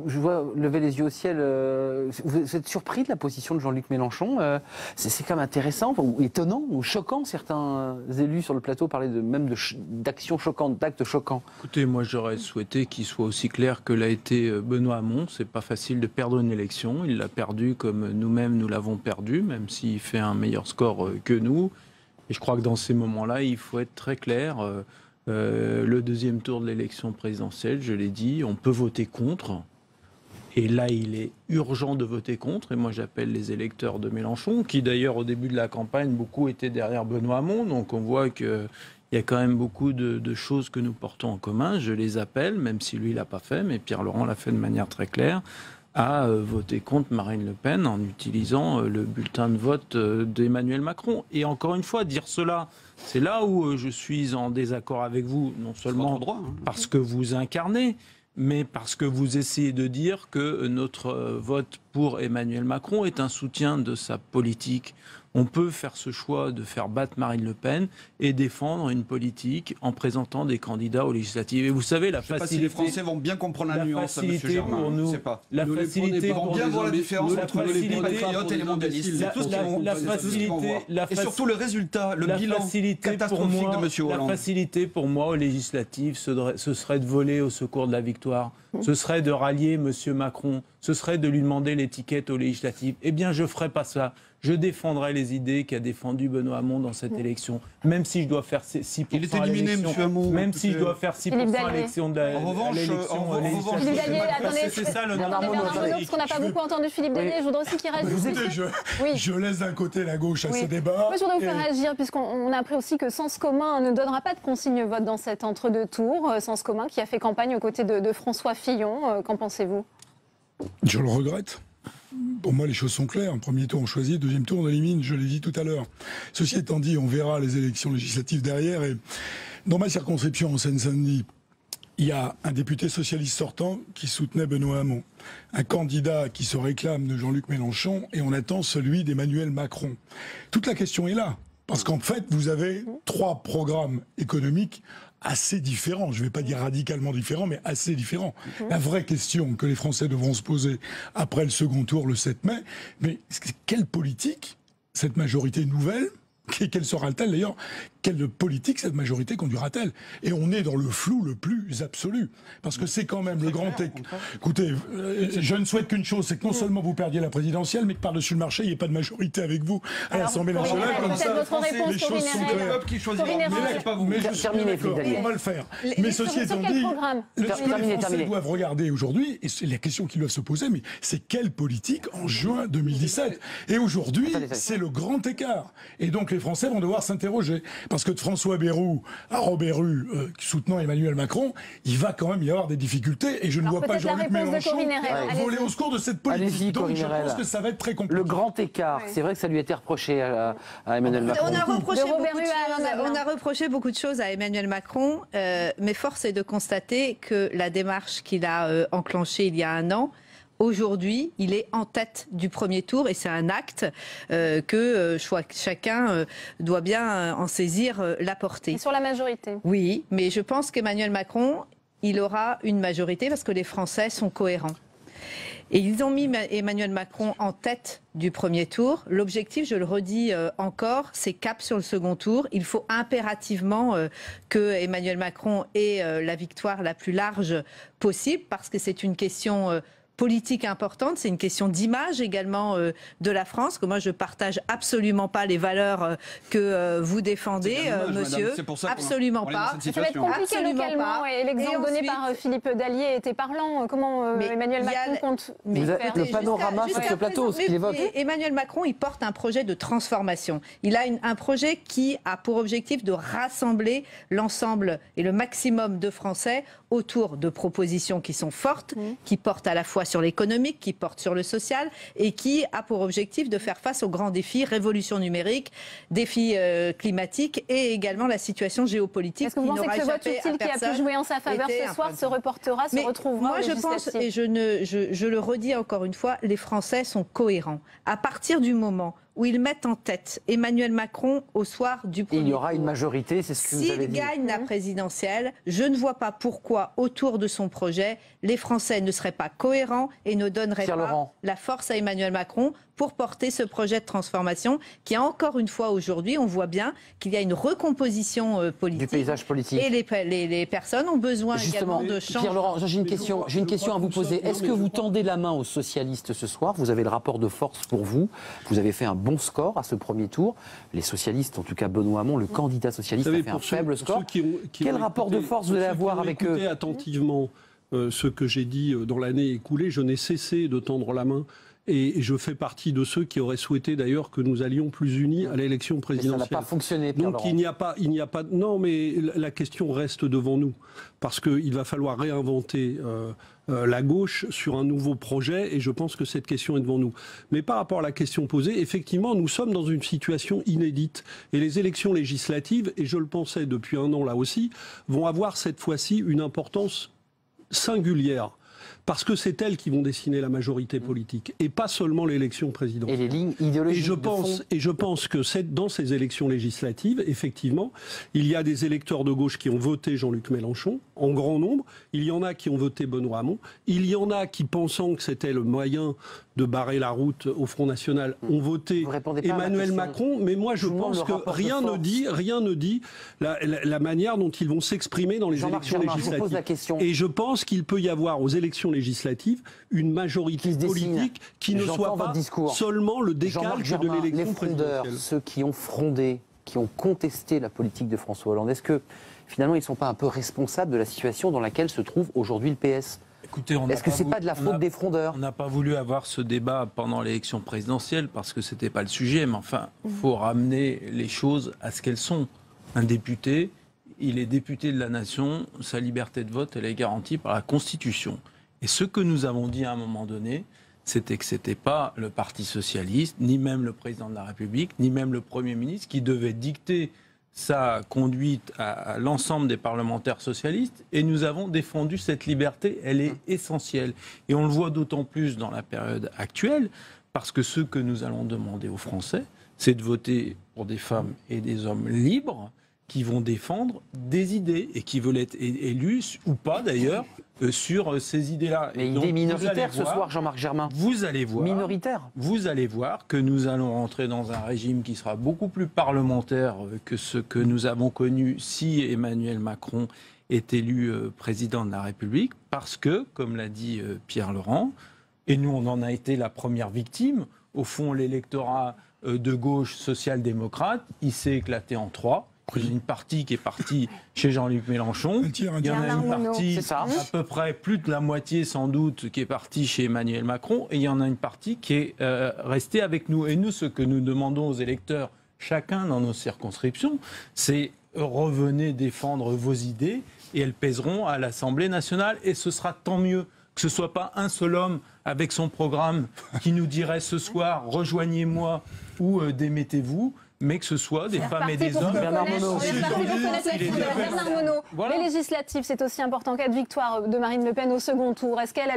S4: Je vois lever les yeux au ciel. Vous êtes surpris de la position de Jean-Luc Mélenchon? C'est quand même intéressant, ou étonnant, ou choquant. Certains élus sur le plateau parlaient même d'actions choquantes, d'actes choquants.
S17: Écoutez, moi j'aurais souhaité qu'il soit aussi clair que l'a été Benoît Hamon. C'est pas facile de perdre une élection. Il l'a perdu comme nous-mêmes nous l'avons perdu, même s'il fait un meilleur score que nous. Et je crois que dans ces moments-là, il faut être très clair. Le deuxième tour de l'élection présidentielle, je l'ai dit, on peut voter contre. Et là, il est urgent de voter contre. Et moi, j'appelle les électeurs de Mélenchon, qui d'ailleurs, au début de la campagne, beaucoup étaient derrière Benoît Hamon. Donc on voit qu'il y a quand même beaucoup de choses que nous portons en commun. Je les appelle, même si lui, il l'a pas fait, mais Pierre Laurent l'a fait de manière très claire, à voter contre Marine Le Pen en utilisant le bulletin de vote d'Emmanuel Macron. Et encore une fois, dire cela, c'est là où je suis en désaccord avec vous, non seulement parce que vous incarnez, mais parce que vous essayez de dire que notre vote pour Emmanuel Macron est un soutien de sa politique. On peut faire ce choix de faire battre Marine Le Pen et défendre une politique en présentant des candidats aux législatives. Et vous savez, la facilité...
S2: Je ne sais pas si les Français vont bien comprendre la nuance, M. Germain.
S17: Pour nous,
S2: la facilité pour bien voir la différence entre les patriotes et les mondialistes. C'est tout ce qu'ils vont voir. Et surtout le résultat, le bilan catastrophique de M. Hollande.
S17: La facilité pour moi aux législatives, ce serait de voler au secours de la victoire. Ce serait de rallier M. Macron. Ce serait de lui demander l'étiquette aux législatives. Eh bien, je ne ferai pas ça. Je défendrai les idées qu'a défendues Benoît Hamon dans cette élection, même si je dois faire 6%
S2: il est éliminé, M. Hamon.
S17: Même si je dois faire 6% à l'élection de
S2: En revanche,
S1: Philippe Dallier, attendez,
S17: c'est ça le
S1: parce qu'on n'a pas beaucoup entendu Philippe Dallier, je voudrais aussi qu'il réagisse.
S7: Je laisse d'un côté la gauche à ce débat.
S1: Moi, je voudrais vous faire réagir, puisqu'on a appris aussi que Sens Commun ne donnera pas de consigne vote dans cet entre-deux tours. Sens Commun qui a fait campagne aux côtés de François Fillon. Qu'en pensez-vous?
S7: Je le regrette. Pour moi, les choses sont claires. Premier tour, on choisit. Deuxième tour, on élimine. Je l'ai dit tout à l'heure. Ceci étant dit, on verra les élections législatives derrière. Et dans ma circonscription en Seine-Saint-Denis, il y a un député socialiste sortant qui soutenait Benoît Hamon, un candidat qui se réclame de Jean-Luc Mélenchon, et on attend celui d'Emmanuel Macron. Toute la question est là. Parce qu'en fait, vous avez 3 programmes économiques assez différents, je ne vais pas dire radicalement différents, mais assez différents. La vraie question que les Français devront se poser après le second tour le 7 mai, mais quelle politique cette majorité nouvelle, quelle sera-t-elle d'ailleurs? Quelle politique cette majorité conduira-t-elle? Et on est dans le flou le plus absolu. Parce que c'est quand même le grand... Écoutez, je ne souhaite qu'une chose, c'est que non seulement vous perdiez la présidentielle, mais que par-dessus le marché, il n'y ait pas de majorité avec vous à l'Assemblée nationale. Comme ça, les choses sont claires. Mais je suis d'accord, on va le faire. Mais ceci étant dit, ce que les Français doivent regarder aujourd'hui, et c'est la question qu'ils doivent se poser, mais c'est quelle politique en juin 2017? Et aujourd'hui, c'est le grand écart. Et donc les Français vont devoir s'interroger. Parce que de François Bayrou à Robert-Rue, soutenant Emmanuel Macron, il va quand même y avoir des difficultés. Et je ne vois pas Jean-Luc Mélenchon voler au secours de cette politique. Donc je pense que ça va être très compliqué.
S4: Le grand écart, c'est vrai que ça lui a été reproché à Emmanuel Macron.
S18: On a reproché beaucoup de choses à Emmanuel Macron, mais force est de constater que la démarche qu'il a enclenchée il y a un an, aujourd'hui, il est en tête du premier tour et c'est un acte que chacun doit bien en saisir la portée.
S1: Et sur la majorité? Oui,
S18: mais je pense qu'Emmanuel Macron, il aura une majorité parce que les Français sont cohérents. Et ils ont mis Emmanuel Macron en tête du premier tour. L'objectif, je le redis encore, c'est cap sur le second tour. Il faut impérativement que Emmanuel Macron ait la victoire la plus large possible parce que c'est une question... politique importante, c'est une question d'image également de la France, que moi je partage absolument pas les valeurs que vous défendez, monsieur. Absolument pas.
S1: Ça va être compliqué localement, et l'exemple donné par Philippe Dallier était parlant. Comment Emmanuel Macron compte faire
S4: le panorama sur ce plateau, ce qu'il évoque.
S18: Emmanuel Macron, il porte un projet de transformation. Il a un projet qui a pour objectif de rassembler l'ensemble et le maximum de Français autour de propositions qui sont fortes, qui portent à la fois sur l'économique, qui portent sur le social et qui a pour objectif de faire face aux grands défis, révolution numérique, défis climatiques et également la situation géopolitique.
S1: Est-ce que vous pensez que ce vote utile qui a pu jouer en sa faveur ce soir se reportera, se retrouvera
S18: moi, je pense, et je le redis encore une fois, les Français sont cohérents. À partir du moment où ils mettent en tête Emmanuel Macron au soir du premier tour.
S4: Il y aura une majorité, c'est ce que vous avez dit.
S18: S'il gagne la présidentielle, je ne vois pas pourquoi, autour de son projet, les Français ne seraient pas cohérents et ne donneraient pas la force à Emmanuel Macron pour porter ce projet de transformation qui, encore une fois, aujourd'hui, on voit bien qu'il y a une recomposition politique.
S4: Du paysage politique.
S18: Et les personnes ont besoin également de changer.
S4: Pierre Laurent, j'ai une question à vous poser. Est-ce que vous tendez la main aux socialistes ce soir? Vous avez le rapport de force pour vous. Vous avez fait un bon score à ce premier tour. Les socialistes, en tout cas Benoît Hamon, le candidat socialiste, a fait un faible score. Quel rapport de force vous allez avoir avec eux?
S16: Attentivement ce que j'ai dit dans l'année écoulée, je n'ai cessé de tendre la main. Et je fais partie de ceux qui auraient souhaité d'ailleurs que nous allions plus unis à l'élection présidentielle.
S4: Mais ça n'a pas fonctionné, Pierre
S16: Donc
S4: Laurent.
S16: il n'y a pas. Non, mais la question reste devant nous parce qu'il va falloir réinventer la gauche sur un nouveau projet. Et je pense que cette question est devant nous. Mais par rapport à la question posée, effectivement, nous sommes dans une situation inédite. Et les élections législatives, et je le pensais depuis un an là aussi, vont avoir cette fois-ci une importance singulière. Parce que c'est elles qui vont dessiner la majorité politique, et pas seulement l'élection présidentielle.
S4: Et les lignes idéologiques
S16: et je pense que dans ces élections législatives, effectivement, il y a des électeurs de gauche qui ont voté Jean-Luc Mélenchon, en grand nombre. Il y en a qui ont voté Benoît Hamon. Il y en a qui, pensant que c'était le moyen de barrer la route au Front National, ont voté Emmanuel Macron. Mais moi, je pense que rien ne dit la manière dont ils vont s'exprimer dans les élections législatives. Et je pense qu'il peut y avoir aux élections législatives une majorité politique qui ne soit pas seulement le décalque de l'élection présidentielle.
S4: Ceux qui ont frondé, qui ont contesté la politique de François Hollande, est-ce que finalement ils ne sont pas un peu responsables de la situation dans laquelle se trouve aujourd'hui le PS? Est-ce que ce n'est pas de la faute des frondeurs?
S17: On n'a pas voulu avoir ce débat pendant l'élection présidentielle parce que ce n'était pas le sujet, mais enfin, il faut ramener les choses à ce qu'elles sont. Un député, il est député de la nation, sa liberté de vote, elle est garantie par la Constitution. Et ce que nous avons dit à un moment donné, c'était que ce n'était pas le Parti socialiste, ni même le président de la République, ni même le Premier ministre qui devait dicter sa conduite à l'ensemble des parlementaires socialistes. Et nous avons défendu cette liberté, elle est essentielle. Et on le voit d'autant plus dans la période actuelle, parce que ce que nous allons demander aux Français, c'est de voter pour des femmes et des hommes libres, qui vont défendre des idées et qui veulent être élus, ou pas d'ailleurs, sur ces idées-là.
S4: Mais idées minoritaires ce soir, Jean-Marc Germain.
S17: Vous allez voir.
S4: Minoritaire.
S17: Vous allez voir que nous allons rentrer dans un régime qui sera beaucoup plus parlementaire que ce que nous avons connu si Emmanuel Macron est élu président de la République, parce que, comme l'a dit Pierre Laurent, et nous on en a été la première victime, au fond l'électorat de gauche social-démocrate, il s'est éclaté en trois. Il y a une partie qui est partie chez Jean-Luc Mélenchon. Il y en a une partie, à peu près plus de la moitié sans doute, qui est partie chez Emmanuel Macron. Et il y en a une partie qui est restée avec nous. Et nous, ce que nous demandons aux électeurs, chacun dans nos circonscriptions, c'est revenez défendre vos idées et elles pèseront à l'Assemblée nationale. Et ce sera tant mieux que ce ne soit pas un seul homme avec son programme qui nous dirait ce soir « rejoignez-moi » ou « démettez-vous ». Mais que ce soit des femmes et des hommes.
S1: Bernard Monod. Les législatives, c'est aussi important. En cas de victoire de Marine Le Pen au second tour, est-ce qu'elle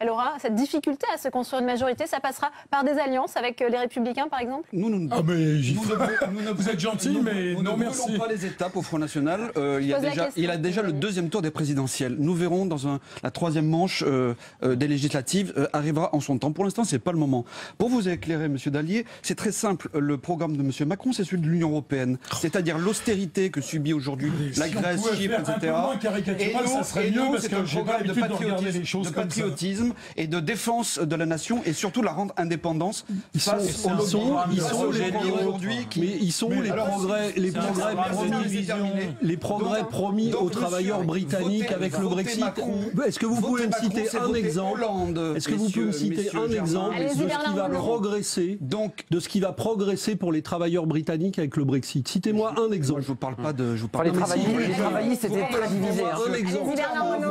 S1: aura cette difficulté à se construire une majorité? Ça passera par des alliances avec les Républicains, par exemple?
S7: Vous êtes gentil, mais non, merci.
S2: Nous ne pas les étapes au Front National. Il a déjà le deuxième tour des présidentielles. Nous verrons dans la troisième manche des législatives arrivera en son temps. Pour l'instant, c'est pas le moment. Pour vous éclairer, Monsieur Dallier, c'est très simple. Le programme de Monsieur Macron, c'est celui de l'Union européenne, c'est-à-dire l'austérité que subit aujourd'hui la Grèce, Chypre, etc. Et nous, c'est un programme de patriotisme et de défense de la nation et surtout la rendre indépendance face aux
S16: ils sont les progrès promis aux travailleurs britanniques avec le Brexit. Est-ce que vous pouvez me citer un exemple? Est-ce que vous pouvez me citer un exemple de ce qui va progresser pour les travailleurs travailleurs britanniques avec le Brexit? Citez-moi un exemple.
S2: Je vous parle pas de... Je vous parle
S4: les travaillistes étaient très divisés.
S16: Un exemple.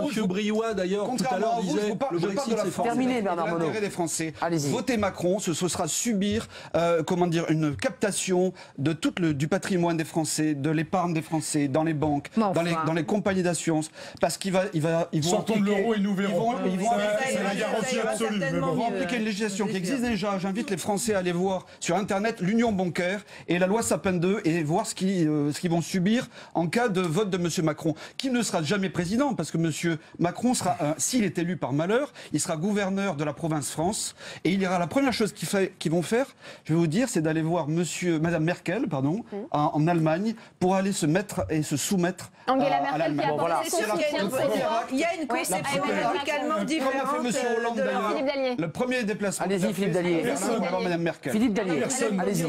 S16: Monsieur Briouat, d'ailleurs, tout à l'heure disait le Brexit, c'est
S4: terminé, Bernard Monod.
S2: L'intérêt des Français. Voter Macron, ce sera subir, une captation de du patrimoine des Français, de l'épargne des Français, dans les banques, dans les compagnies d'assurance, parce qu'ils vont
S7: sortons de l'euro et nous verrons.
S2: C'est la garantie absolue. Ils vont appliquer une législation qui existe déjà. J'invite les Français à aller voir sur Internet l'union bancaire et la loi Sapin 2 et voir ce qu'ils vont subir en cas de vote de M. Macron, qui ne sera jamais président, parce que M. Macron sera, s'il est élu par malheur, il sera gouverneur de la province France, et il ira, la première chose qu'ils vont faire, je vais vous dire, c'est d'aller voir Madame Merkel, en Allemagne, pour aller se mettre et se soumettre
S1: Angela
S2: à
S1: Merkel,
S2: l'Allemagne.
S1: il y a une conception radicalement différente de
S2: le premier déplacement.
S4: Allez-y, Philippe Dallier.
S2: Madame Merkel.
S4: Philippe Dallier, allez-y.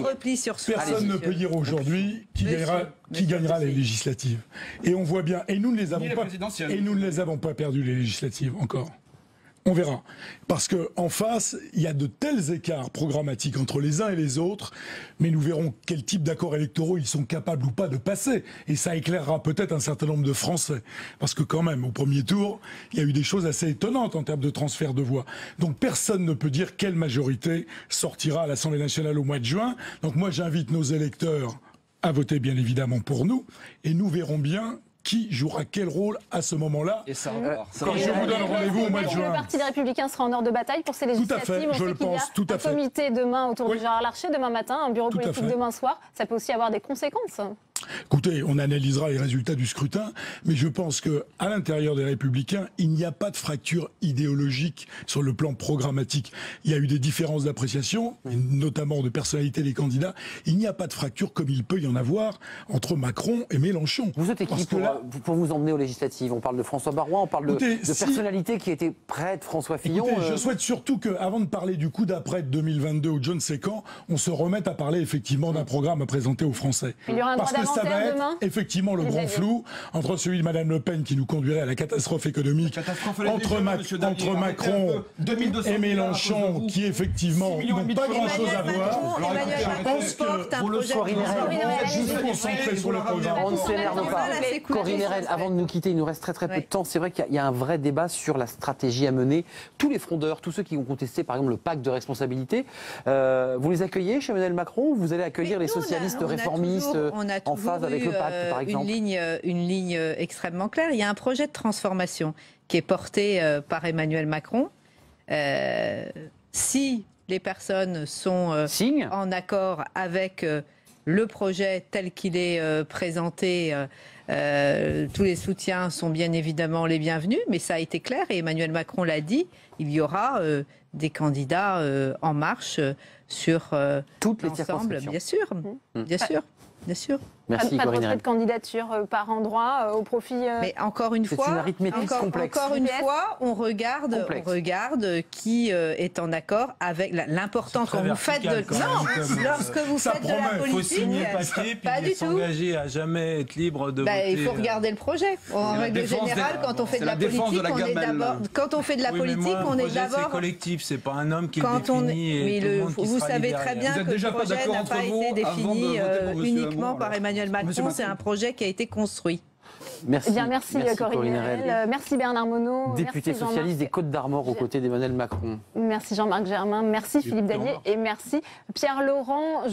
S7: Personne ne peut dire aujourd'hui qui gagnera les législatives. Et on voit bien, et nous ne les avons pas perdues, les législatives, encore. On verra. Parce qu'en face, il y a de tels écarts programmatiques entre les uns et les autres, mais nous verrons quel type d'accords électoraux ils sont capables ou pas de passer. Et ça éclairera peut-être un certain nombre de Français. Parce que quand même, au premier tour, il y a eu des choses assez étonnantes en termes de transfert de voix. Donc personne ne peut dire quelle majorité sortira à l'Assemblée nationale au mois de juin. Donc moi, j'invite nos électeurs à voter bien évidemment pour nous, et nous verrons bien qui jouera quel rôle à ce moment-là.
S2: Et ça,
S7: je vous donne rendez-vous au mois de juin.
S1: Le Parti des Républicains sera en ordre de bataille pour ces législatives.
S7: Tout à fait, je le pense, tout à fait.
S1: Un comité demain autour de Gérard Larcher, demain matin, un bureau politique demain soir. Ça peut aussi avoir des conséquences.
S7: Écoutez, on analysera les résultats du scrutin, mais je pense que à l'intérieur des Républicains, il n'y a pas de fracture idéologique sur le plan programmatique. Il y a eu des différences d'appréciation, notamment de personnalité des candidats. Il n'y a pas de fracture comme il peut y en avoir entre Macron et Mélenchon.
S4: Vous êtes qui pour vous emmener aux législatives? On parle de François Baroin, on parle de personnalité qui était près de François Fillon.
S7: Écoutez, je souhaite surtout qu'avant de parler du coup d'après de 2022 ou je ne sais quand, on se remette à parler effectivement d'un programme à présenter aux Français.
S1: Il y aura un droit
S7: ça va être
S1: demain
S7: effectivement le grand flou entre celui de Mme Le Pen qui nous conduirait à la catastrophe économique, entre Macron et Mélenchon qui effectivement n'ont pas grand-chose à voir. Je pense que
S4: vous le
S7: juste concentré sur le programme.
S4: On ne s'énerve pas. Corinne Herel, avant de nous quitter, il nous reste très peu de temps. C'est vrai qu'il y a un vrai débat sur la stratégie à mener. Tous les frondeurs, tous ceux qui ont contesté par exemple le pacte de responsabilité, vous les accueillez chez Emmanuel Macron ou vous allez accueillir les socialistes réformistes en phase avec le pacte, par exemple?
S18: Une ligne extrêmement claire. Il y a un projet de transformation qui est porté par Emmanuel Macron. Si les personnes sont en accord avec le projet tel qu'il est présenté, tous les soutiens sont bien évidemment les bienvenus, mais ça a été clair et Emmanuel Macron l'a dit, il y aura des candidats en marche sur
S4: toutes les circonscriptions.
S18: Bien sûr, bien sûr. Bien sûr.
S4: Merci,
S1: pas de retrait de candidature par endroit au profit.
S18: Mais encore une fois,
S4: une arithmétique complexe.
S18: Encore une fois, on regarde qui est en accord avec l'important quand vous faites lorsque vous faites de la politique.
S17: Il faut signer papier puis s'engager à jamais être libre de voter.
S18: Il faut regarder le projet. En règle générale, quand on fait de la politique, on est d'abord. Quand on fait de la politique, on est d'abord.
S17: C'est collectif, c'est pas un homme qui le définit.
S18: Vous savez très bien que le projet n'a pas été défini uniquement par Emmanuel Macron, c'est un projet qui a été construit.
S4: Merci.
S1: Merci Corinne Herel. Merci Bernard Monod.
S4: Député socialiste des Côtes-d'Armor aux côtés d'Emmanuel Macron.
S1: Merci Jean-Marc Germain. Merci Philippe Dallier. Et merci Pierre Laurent.